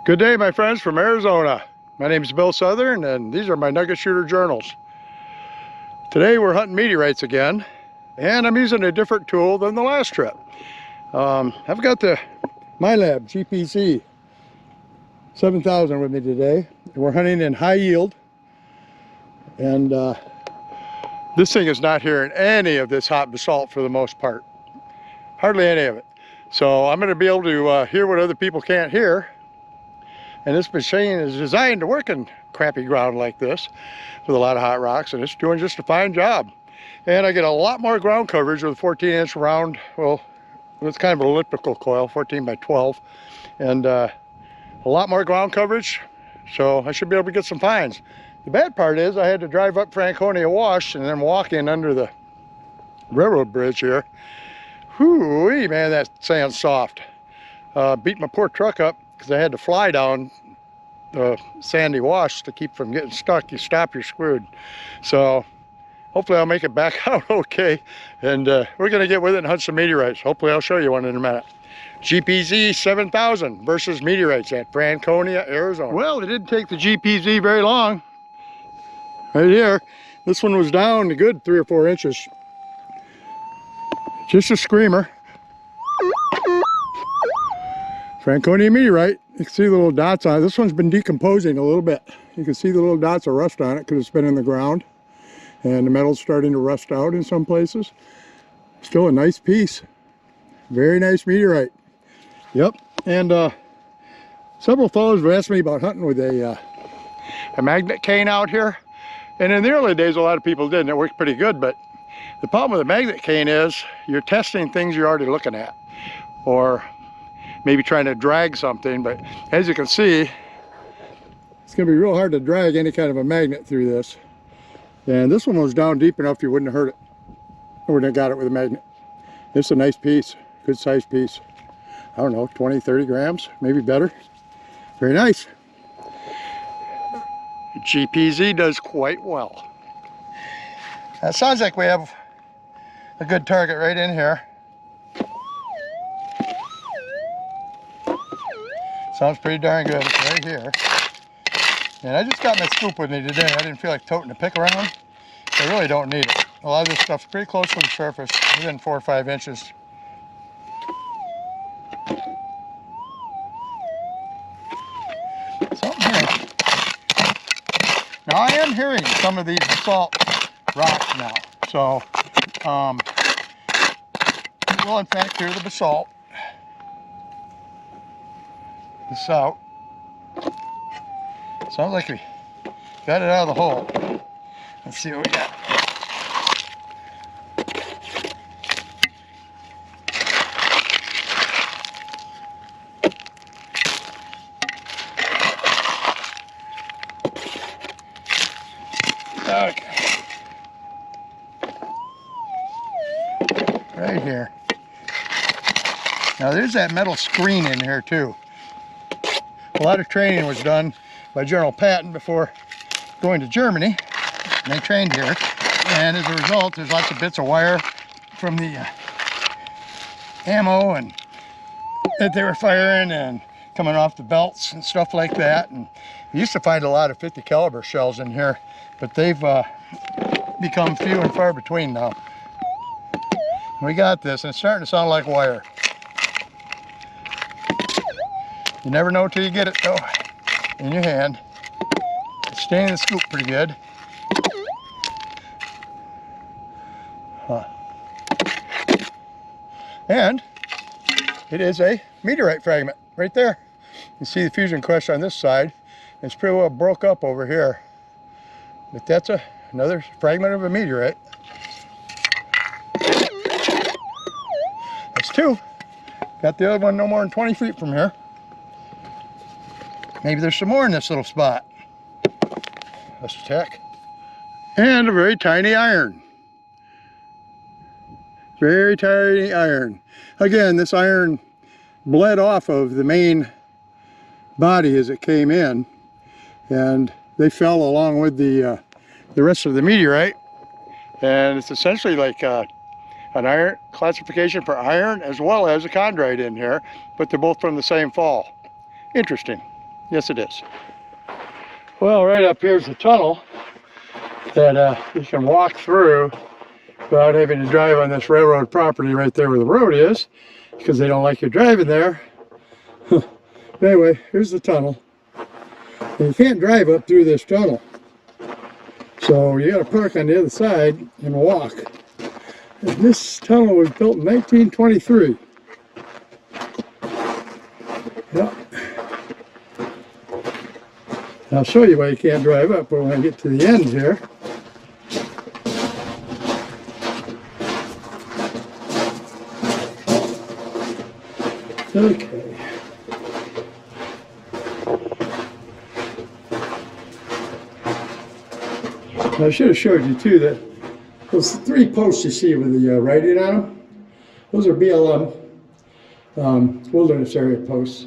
Good day, my friends from Arizona. My name is Bill Southern, and these are my Nugget Shooter journals. Today we're hunting meteorites again, and I'm using a different tool than the last trip. I've got the Minelab GPZ 7000 with me today. We're hunting in high yield, and this thing is not hearing any of this hot basalt for the most part. Hardly any of it. So I'm going to be able to hear what other people can't hear. And this machine is designed to work in crappy ground like this with a lot of hot rocks, and it's doing just a fine job. And I get a lot more ground coverage with a 14-inch round, well, it's kind of an elliptical coil, 14 by 12, and a lot more ground coverage, so I should be able to get some finds. The bad part is I had to drive up Franconia Wash and then walk in under the railroad bridge here. Whoo-wee, man, that sand's soft. Beat my poor truck up because I had to fly down the sandy wash to keep from getting stuck. You stop, you're screwed. So hopefully I'll make it back out okay, and we're gonna get with it and hunt some meteorites. Hopefully I'll show you one in a minute. GPZ 7000 versus meteorites at Franconia, Arizona. Well, it didn't take the GPZ very long. Right here, this one was down a good 3 or 4 inches. Just a screamer. Franconia meteorite. You can see the little dots on it. This one's been decomposing a little bit. You can see the little dots of rust on it because it's been in the ground. And the metal's starting to rust out in some places. Still a nice piece. Very nice meteorite. Yep. And several fellows have asked me about hunting with a magnet cane out here. And in the early days, a lot of people did, and it worked pretty good. But the problem with a magnet cane is you're testing things you're already looking at, or maybe trying to drag something. But as you can see, it's going to be real hard to drag any kind of a magnet through this. And this one was down deep enough you wouldn't have hurt it. I wouldn't have got it with a magnet. It's a nice piece, good sized piece. I don't know, 20, 30 grams, maybe better. Very nice. GPZ does quite well. It sounds like we have a good target right in here. Sounds pretty darn good. It's right here. And I just got my scoop with me today. I didn't feel like toting a pick around. I really don't need it. A lot of this stuff's pretty close to the surface, within 4 or 5 inches. Something here. Now I am hearing some of these basalt rocks now. So, we will in fact hear the basalt. This out. Sounds like we got it out of the hole. Let's see what we got. Okay. Right here. Now there's that metal screen in here too. A lot of training was done by General Patton before going to Germany. And they trained here, and as a result, there's lots of bits of wire from the ammo and that they were firing and coming off the belts and stuff like that. And we used to find a lot of 50 caliber shells in here, but they've become few and far between now. We got this, and it's starting to sound like wire. You never know till you get it though, in your hand. It's staying in the scoop pretty good. And it is a meteorite fragment right there. You see the fusion crush on this side. It's pretty well broke up over here. But that's another fragment of a meteorite. That's two. Got the other one no more than 20 feet from here. Maybe there's some more in this little spot. Let's check. And a very tiny iron. Very tiny iron. Again, this iron bled off of the main body as it came in, and they fell along with the rest of the meteorite. And it's essentially like an iron classification for iron as well as a chondrite in here, but they're both from the same fall. Interesting. Yes, it is. Well, right up here's the tunnel that you can walk through without having to drive on this railroad property right there where the road is, because they don't like you driving there. Anyway, here's the tunnel. And you can't drive up through this tunnel. So you got to park on the other side and walk. And this tunnel was built in 1923. Yep. I'll show you why you can't drive up when I get to the end here. Okay. I should have showed you too that those 3 posts you see with the writing on them, those are BLM wilderness area posts.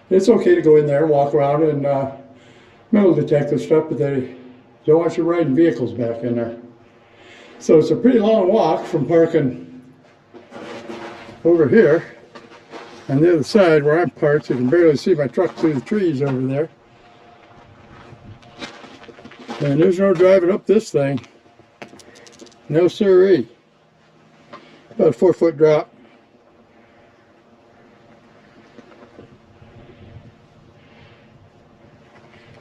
It's okay to go in there and walk around and metal detector stuff, but they don't want you riding vehicles back in there. So it's a pretty long walk from parking over here on the other side where I'm parked. You can barely see my truck through the trees over there. And there's no driving up this thing. No siree. About a 4-foot drop.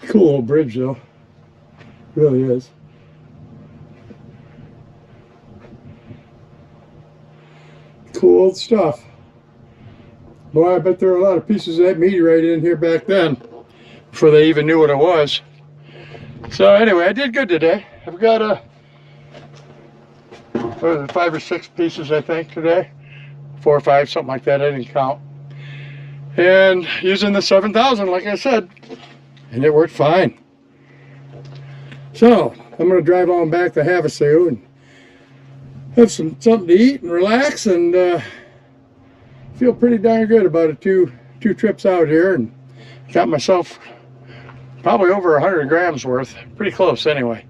Cool old bridge though. Really is. Cool old stuff. Boy, I bet there were a lot of pieces of that meteorite in here back then, before they even knew what it was. So anyway, I did good today. I've got 5 or 6 pieces, I think, today. 4 or 5, something like that. I didn't count. And using the 7000, like I said, and it worked fine. So I'm going to drive on back to Havasu and have something to eat and relax, and feel pretty darn good about it. Two trips out here, and got myself probably over 100 grams worth. Pretty close anyway.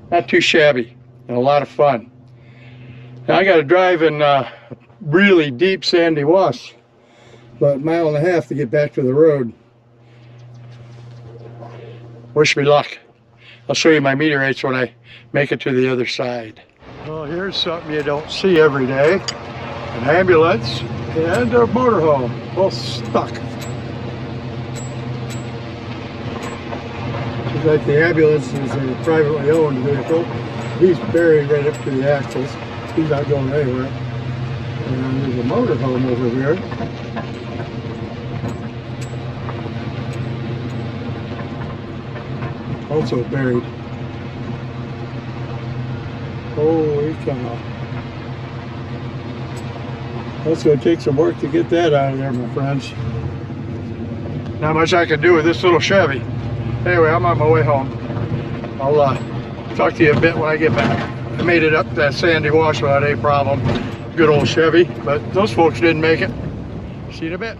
Not too shabby, and a lot of fun. Now I got to drive in really deep sandy wash, about 1.5 miles to get back to the road. Wish me luck. I'll show you my meteorites when I make it to the other side. Well, here's something you don't see every day. An ambulance and a motorhome, both stuck. Seems like the ambulance is a privately owned vehicle. He's buried right up to the axles. He's not going anywhere. And there's a motorhome over here. Also buried. Holy cow. That's going to take some work to get that out of there, my friends. Not much I can do with this little Chevy. Anyway, I'm on my way home. I'll talk to you a bit when I get back. I made it up that sandy wash without any problem. Good old Chevy, but those folks didn't make it. See you in a bit.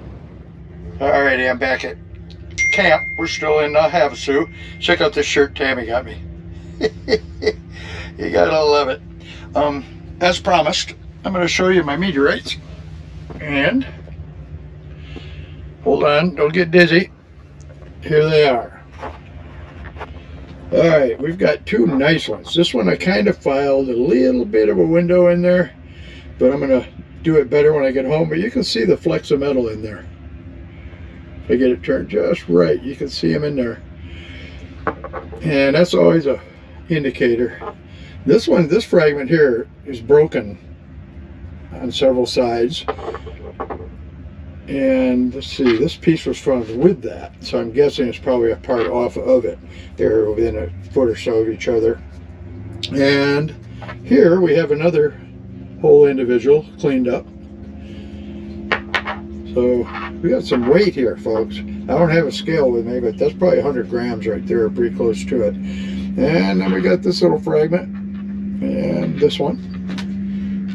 Alrighty, I'm back at camp. We're still in Havasu. Check out this shirt Tammy got me. You gotta love it. As promised, I'm going to show you my meteorites. And hold on, don't get dizzy. Here they are. Alright, we've got 2 nice ones. This one I kind of filed a little bit of a window in there, but I'm going to do it better when I get home. But you can see the flecks of metal in there. If I get it turned just right, you can see them in there. And that's always a indicator. This fragment here is broken on several sides. And let's see, this piece was found with that, so I'm guessing it's probably a part off of it. They're within a foot or so of each other. And here we have another whole individual cleaned up. So we got some weight here, folks. I don't have a scale with me, but that's probably 100 grams right there, pretty close to it. And then we got this little fragment, and this one,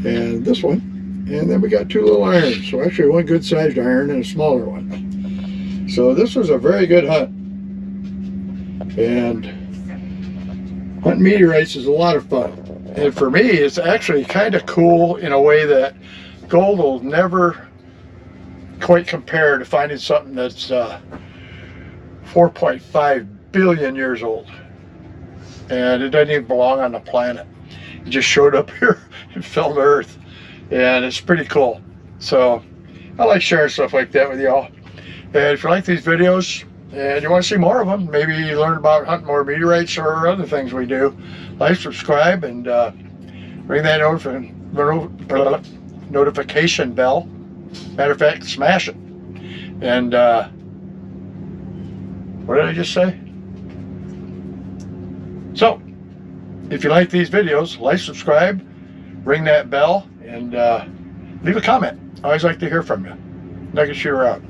and this one. And then we got 2 little irons. So actually 1 good sized iron and a smaller one. So this was a very good hunt. And hunting meteorites is a lot of fun. And for me, it's actually kind of cool in a way that gold will never quite compare to finding something that's 4.5 billion years old. And it doesn't even belong on the planet. It just showed up here and fell to Earth. And it's pretty cool. So I like sharing stuff like that with y'all. And if you like these videos and you want to see more of them, maybe you learn about hunting more meteorites or other things we do, like, subscribe, and ring that notification bell. Matter of fact, smash it. And what did I just say? So, if you like these videos, like, subscribe, ring that bell, and leave a comment. I always like to hear from you. Nugget Shooter out.